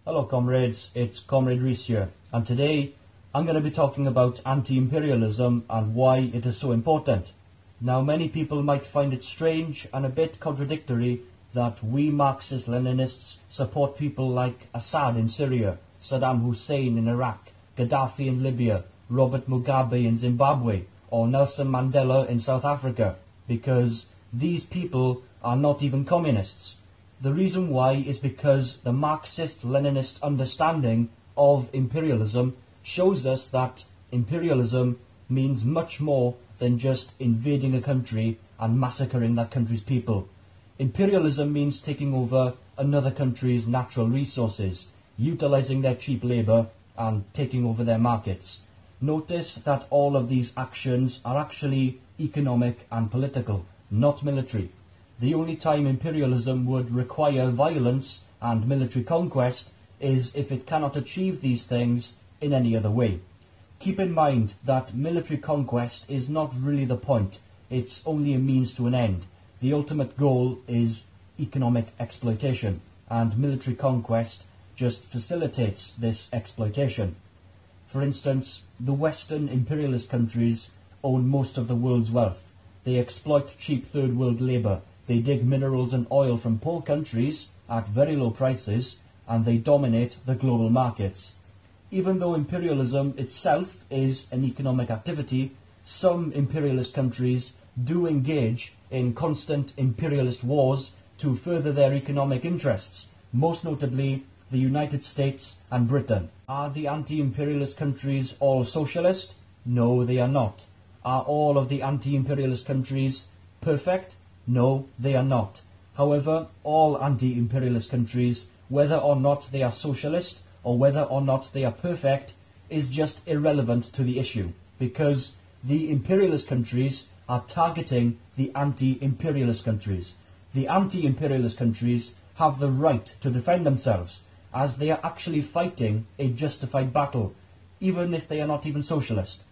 Hello comrades, it's Comrade Reese here, and today I'm going to be talking about anti-imperialism and why it is so important. Now many people might find it strange and a bit contradictory that we Marxist-Leninists support people like Assad in Syria, Saddam Hussein in Iraq, Gaddafi in Libya, Robert Mugabe in Zimbabwe, or Nelson Mandela in South Africa, because these people are not even communists. The reason why is because the Marxist-Leninist understanding of imperialism shows us that imperialism means much more than just invading a country and massacring that country's people. Imperialism means taking over another country's natural resources, utilising their cheap labour and taking over their markets. Notice that all of these actions are actually economic and political, not military. The only time imperialism would require violence and military conquest is if it cannot achieve these things in any other way. Keep in mind that military conquest is not really the point, it's only a means to an end. The ultimate goal is economic exploitation, and military conquest just facilitates this exploitation. For instance, the Western imperialist countries own most of the world's wealth. They exploit cheap third world labour. They dig minerals and oil from poor countries at very low prices, and they dominate the global markets. Even though imperialism itself is an economic activity, some imperialist countries do engage in constant imperialist wars to further their economic interests, most notably the United States and Britain. Are the anti-imperialist countries all socialist? No, they are not. Are all of the anti-imperialist countries perfect? No, they are not. However, all anti-imperialist countries, whether or not they are socialist or whether or not they are perfect, is just irrelevant to the issue, because the imperialist countries are targeting the anti-imperialist countries. The anti-imperialist countries have the right to defend themselves, as they are actually fighting a justified battle, even if they are not even socialist.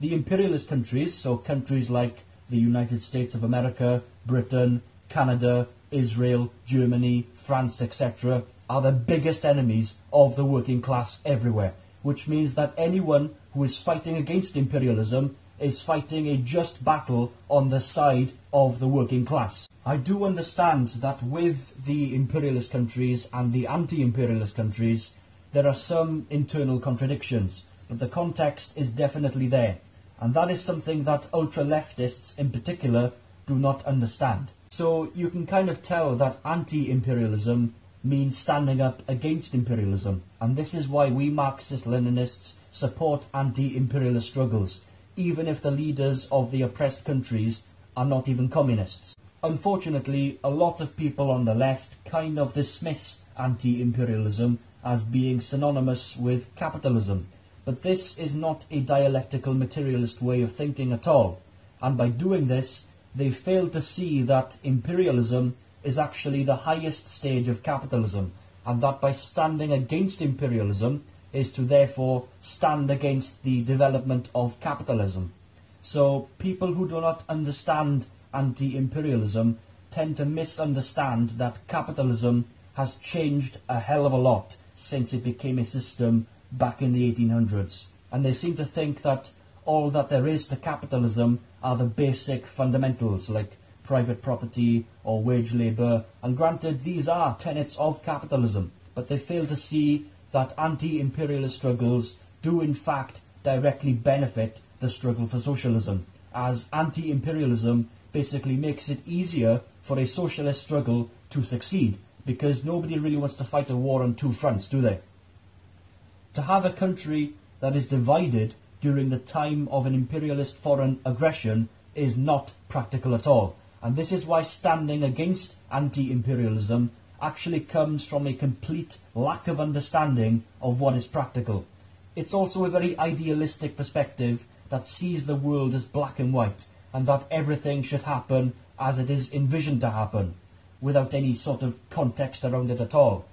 The imperialist countries, so countries like the United States of America, Britain, Canada, Israel, Germany, France, etc., are the biggest enemies of the working class everywhere, which means that anyone who is fighting against imperialism is fighting a just battle on the side of the working class. I do understand that with the imperialist countries and the anti-imperialist countries, there are some internal contradictions, but the context is definitely there. And that is something that ultra-leftists in particular do not understand. So you can kind of tell that anti-imperialism means standing up against imperialism. And this is why we Marxist-Leninists support anti-imperialist struggles, even if the leaders of the oppressed countries are not even communists. Unfortunately, a lot of people on the left kind of dismiss anti-imperialism as being synonymous with capitalism. But this is not a dialectical materialist way of thinking at all, and by doing this, they fail to see that imperialism is actually the highest stage of capitalism, and that by standing against imperialism is to therefore stand against the development of capitalism. So people who do not understand anti-imperialism tend to misunderstand that capitalism has changed a hell of a lot since it became a system back in the 1800s, and they seem to think that all that there is to capitalism are the basic fundamentals like private property or wage labour, and granted these are tenets of capitalism, but they fail to see that anti-imperialist struggles do in fact directly benefit the struggle for socialism, as anti-imperialism basically makes it easier for a socialist struggle to succeed, because nobody really wants to fight a war on two fronts, do they? To have a country that is divided during the time of an imperialist foreign aggression is not practical at all. And this is why standing against anti-imperialism actually comes from a complete lack of understanding of what is practical. It's also a very idealistic perspective that sees the world as black and white, and that everything should happen as it is envisioned to happen, without any sort of context around it at all.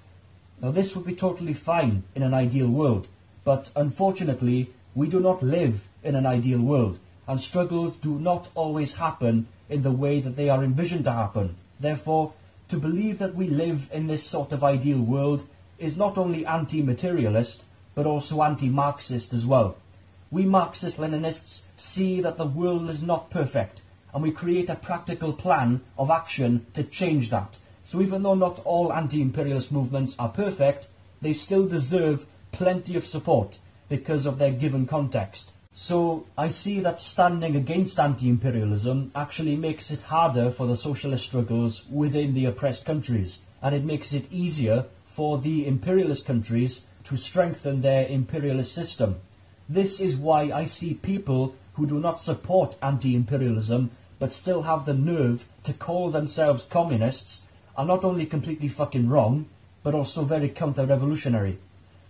Now this would be totally fine in an ideal world, but unfortunately we do not live in an ideal world, and struggles do not always happen in the way that they are envisioned to happen. Therefore, to believe that we live in this sort of ideal world is not only anti-materialist, but also anti-Marxist as well. We Marxist-Leninists see that the world is not perfect, and we create a practical plan of action to change that. So even though not all anti-imperialist movements are perfect, they still deserve plenty of support because of their given context. So I see that standing against anti-imperialism actually makes it harder for the socialist struggles within the oppressed countries, and it makes it easier for the imperialist countries to strengthen their imperialist system. This is why I see people who do not support anti-imperialism but still have the nerve to call themselves communists are not only completely fucking wrong, but also very counter-revolutionary.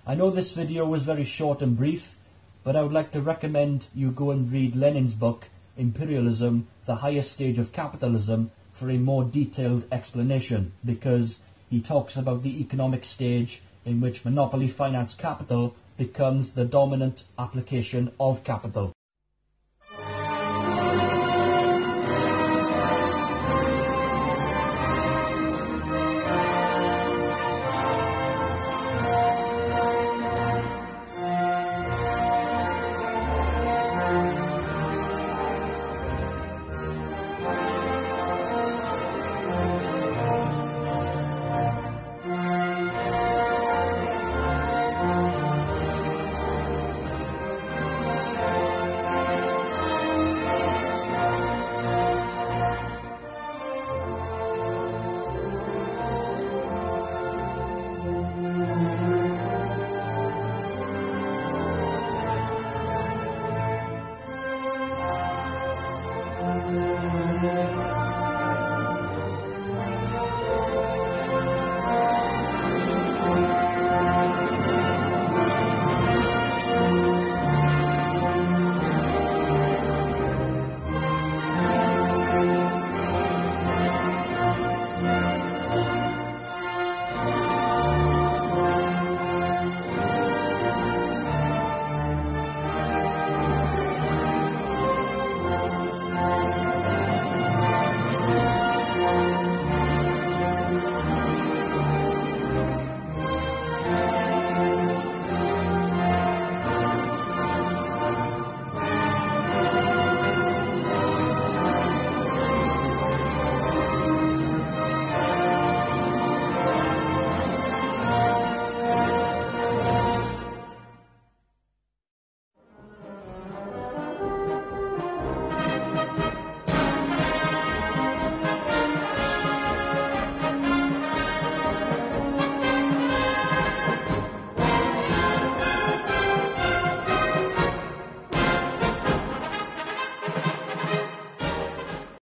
I know this video was very short and brief, but I would like to recommend you go and read Lenin's book, Imperialism, the Highest Stage of Capitalism, for a more detailed explanation, because he talks about the economic stage in which monopoly finance capital becomes the dominant application of capital.